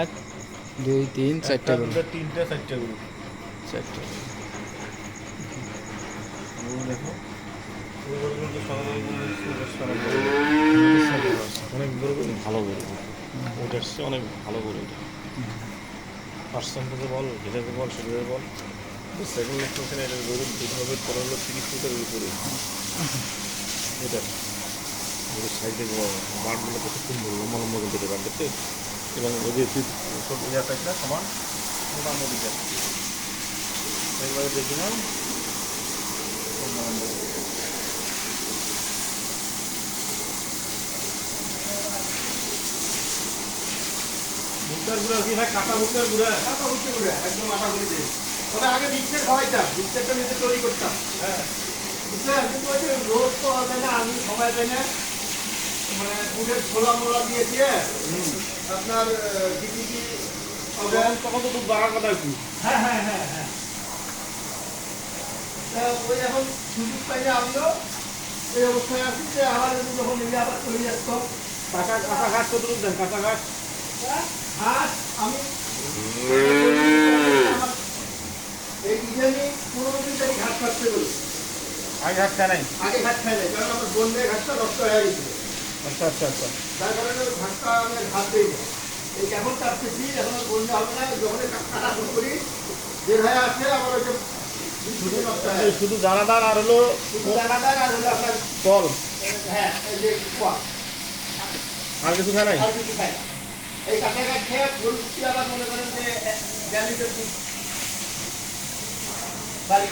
এক দুই তিন চারটা গরু, তিনটা চারটা গরু, চারটা গরু দেখো অনেক গরু ভালো গরু, ওটার চেয়ে অনেক ভালো গরু এটা। পার্সেন্টেজে বল, যেটাকে বল, সেটাকে বল, সেকেন্ড লিখতেছেন এটা গরু দুধ হবে 15-30 লিটারের উপরে। এটা গরুর সাইজে বাঁটগুলো কত সুন্দর লম্বা লম্বা কিন্তু এটা বাঁট দেখতে, এবং ওদের সব ইয়াটা কিনা সমান মোটামুটি যাচ্ছে। এইভাবে দেখি না ভুট্টার গুঁড়া কি ভাই? কাঁচা ভুট্টার গুঁড়া? কাঁচা ভুট্টা গুঁড়া, একদম আটা করে দিয়ে। তবে আগে মিক্সচার খাওয়াইতাম, মিক্সচারটা নিজে তৈরি করতাম। হ্যাঁ, বুঝলেন? কিন্তু ওই যে রোদ তো হবে না, আমি সময় পাই না, মানে বুটের ছোলা মোলা দিয়ে দিয়ে আপনার ডিপিটি তখন তো দুধ বাড়ার কথা একটু। হ্যাঁ হ্যাঁ হ্যাঁ হ্যাঁ। তা ওই এখন সুযোগ পাইলে আমিও এই অবস্থায় আছি যে আমার যখন নিজে আবার চলে আসতো কাঁচা কাঁচা ঘাস কত দুধ দেন? কাঁচা ঘাস ঘাস আমি এই ইদানি 15 দিন থেকে ঘাস খাচ্ছে বলি। আগে ঘাস খায় নাই? আগে ঘাস খাই নাই, কারণ আমার বন্যে ঘাসটা নষ্ট হয়ে গেছিল। আচ্ছা আচ্ছা আচ্ছা। তার কারণে ওই ঘাসটা আমি ঘাস দিই না। এই এখন কাটতেছি, এখন আর বন্যা হবে না, যখন কাটা শুরু করি যে ভাই আছে আমার ওই যে শুধু দানাদার আর হলো দানাদার আর হলো আপনার ফল, হ্যাঁ এই যে কোয়া আর কিছু খায় নাই? আর কিছু খাই না। এই কাঁচা ঘাস খেয়ে গরু আবার মনে করেন যে 1.5 লিটার দুধ বাড়ি